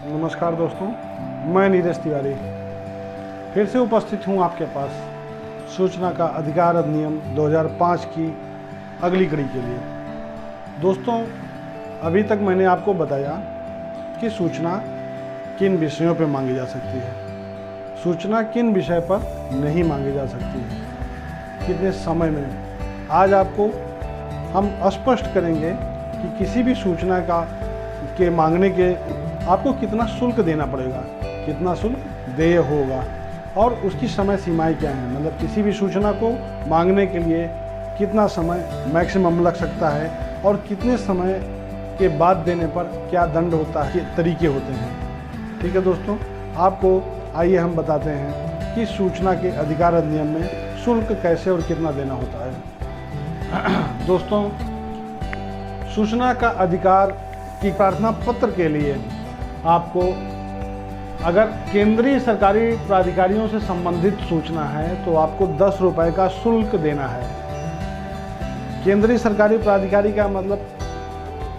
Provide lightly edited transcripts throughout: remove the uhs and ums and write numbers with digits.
नमस्कार दोस्तों, मैं नीरज तिवारी फिर से उपस्थित हूं आपके पास सूचना का अधिकार अधिनियम 2005 की अगली कड़ी के लिए। दोस्तों, अभी तक मैंने आपको बताया कि सूचना किन विषयों पर मांगी जा सकती है, सूचना किन विषय पर नहीं मांगी जा सकती है, कितने समय में। आज आपको हम स्पष्ट करेंगे कि किसी भी सूचना के मांगने के आपको कितना शुल्क देना पड़ेगा, कितना शुल्क देय होगा और उसकी समय सीमाएं क्या हैं। मतलब किसी भी सूचना को मांगने के लिए कितना समय मैक्सिमम लग सकता है और कितने समय के बाद देने पर क्या दंड होता है, तरीके होते हैं। ठीक है दोस्तों, आपको आइए हम बताते हैं कि सूचना के अधिकार अधिनियम में शुल्क कैसे और कितना देना होता है। दोस्तों, सूचना का अधिकार की प्रार्थना पत्र के लिए आपको अगर केंद्रीय सरकारी प्राधिकारियों से संबंधित सूचना है तो आपको 10 रुपये का शुल्क देना है। केंद्रीय सरकारी प्राधिकारी का मतलब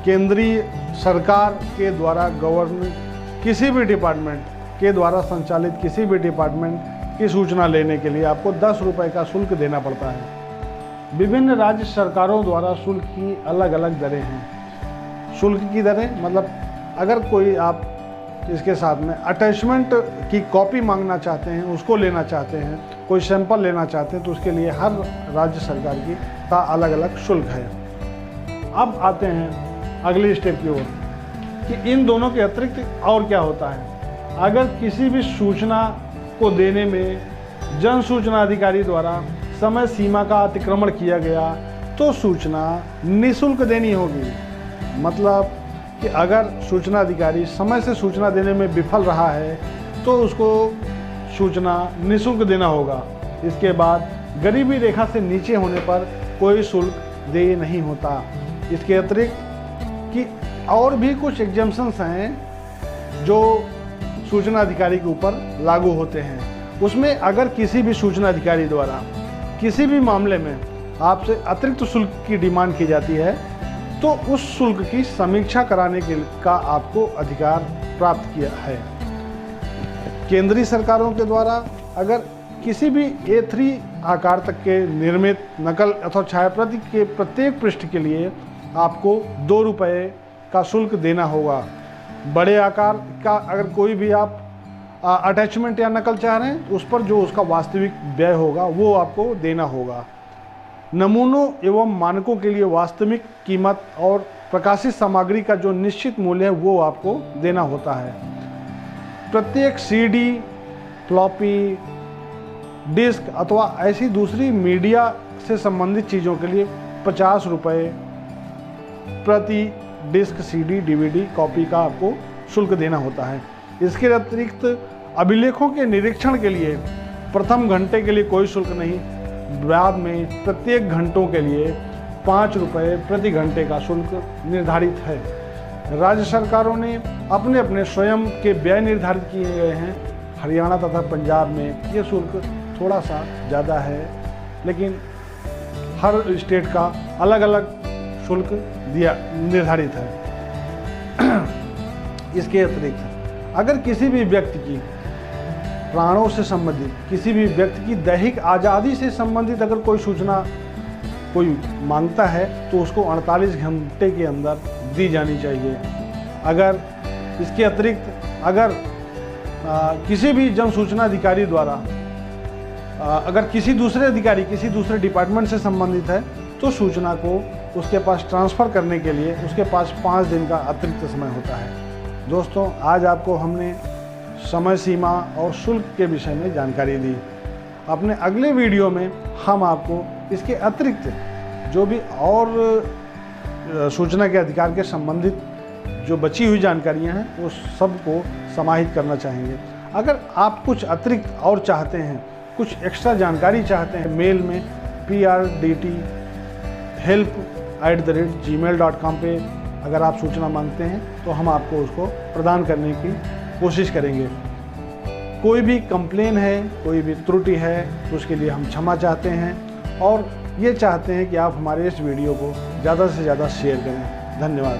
केंद्रीय सरकार के द्वारा गवर्नमेंट किसी भी डिपार्टमेंट के द्वारा संचालित किसी भी डिपार्टमेंट की सूचना लेने के लिए आपको 10 रुपये का शुल्क देना पड़ता है। विभिन्न राज्य सरकारों द्वारा शुल्क की अलग अलग दरें हैं। शुल्क की दरें मतलब अगर कोई आप इसके साथ में अटैचमेंट की कॉपी मांगना चाहते हैं, उसको लेना चाहते हैं, कोई सैंपल लेना चाहते हैं तो उसके लिए हर राज्य सरकार का अलग अलग शुल्क है। अब आते हैं अगली स्टेप की ओर कि इन दोनों के अतिरिक्त और क्या होता है। अगर किसी भी सूचना को देने में जन सूचना अधिकारी द्वारा समय सीमा का अतिक्रमण किया गया तो सूचना निःशुल्क देनी होगी। मतलब कि अगर सूचना अधिकारी समय से सूचना देने में विफल रहा है तो उसको सूचना निःशुल्क देना होगा। इसके बाद गरीबी रेखा से नीचे होने पर कोई शुल्क देय नहीं होता। इसके अतिरिक्त कि और भी कुछ एग्जम्पशंस हैं जो सूचना अधिकारी के ऊपर लागू होते हैं। उसमें अगर किसी भी सूचना अधिकारी द्वारा किसी भी मामले में आपसे अतिरिक्त शुल्क की डिमांड की जाती है तो उस शुल्क की समीक्षा कराने का आपको अधिकार प्राप्त किया है। केंद्रीय सरकारों के द्वारा अगर किसी भी A3 आकार तक के निर्मित नकल अथवा छायाप्रति के प्रत्येक पृष्ठ के लिए आपको 2 रुपये का शुल्क देना होगा। बड़े आकार का अगर कोई भी आप अटैचमेंट या नकल चाह रहे हैं उस पर जो उसका वास्तविक व्यय होगा वो आपको देना होगा। नमूनों एवं मानकों के लिए वास्तविक कीमत और प्रकाशित सामग्री का जो निश्चित मूल्य है वो आपको देना होता है। प्रत्येक CD, फ्लॉपी डिस्क अथवा ऐसी दूसरी मीडिया से संबंधित चीज़ों के लिए 50 रुपये प्रति डिस्क, CD, DVD कॉपी का आपको शुल्क देना होता है। इसके अतिरिक्त अभिलेखों के निरीक्षण के लिए प्रथम घंटे के लिए कोई शुल्क नहीं, बाद में प्रत्येक घंटों के लिए 5 रुपये प्रति घंटे का शुल्क निर्धारित है। राज्य सरकारों ने अपने अपने स्वयं के व्यय निर्धारित किए गए हैं। हरियाणा तथा पंजाब में ये शुल्क थोड़ा सा ज़्यादा है, लेकिन हर स्टेट का अलग अलग शुल्क निर्धारित है। इसके अतिरिक्त अगर किसी भी व्यक्ति की प्राणों से संबंधित, किसी भी व्यक्ति की दैहिक आज़ादी से संबंधित अगर कोई सूचना कोई मांगता है तो उसको 48 घंटे के अंदर दी जानी चाहिए। अगर इसके अतिरिक्त अगर किसी भी जन सूचना अधिकारी द्वारा अगर किसी दूसरे अधिकारी किसी दूसरे डिपार्टमेंट से संबंधित है तो सूचना को उसके पास ट्रांसफ़र करने के लिए उसके पास 5 दिन का अतिरिक्त समय होता है। दोस्तों, आज आपको हमने समय सीमा और शुल्क के विषय में जानकारी दी। अपने अगले वीडियो में हम आपको इसके अतिरिक्त जो भी और सूचना के अधिकार के संबंधित जो बची हुई जानकारियां हैं उस सब को समाहित करना चाहेंगे। अगर आप कुछ अतिरिक्त और चाहते हैं, कुछ एक्स्ट्रा जानकारी चाहते हैं, मेल में prd@help@gmail.com पे अगर आप सूचना मांगते हैं तो हम आपको उसको प्रदान करने की कोशिश करेंगे। कोई भी कंप्लेन है, कोई भी त्रुटि है तो उसके लिए हम क्षमा चाहते हैं और ये चाहते हैं कि आप हमारे इस वीडियो को ज़्यादा से ज़्यादा शेयर करें। धन्यवाद।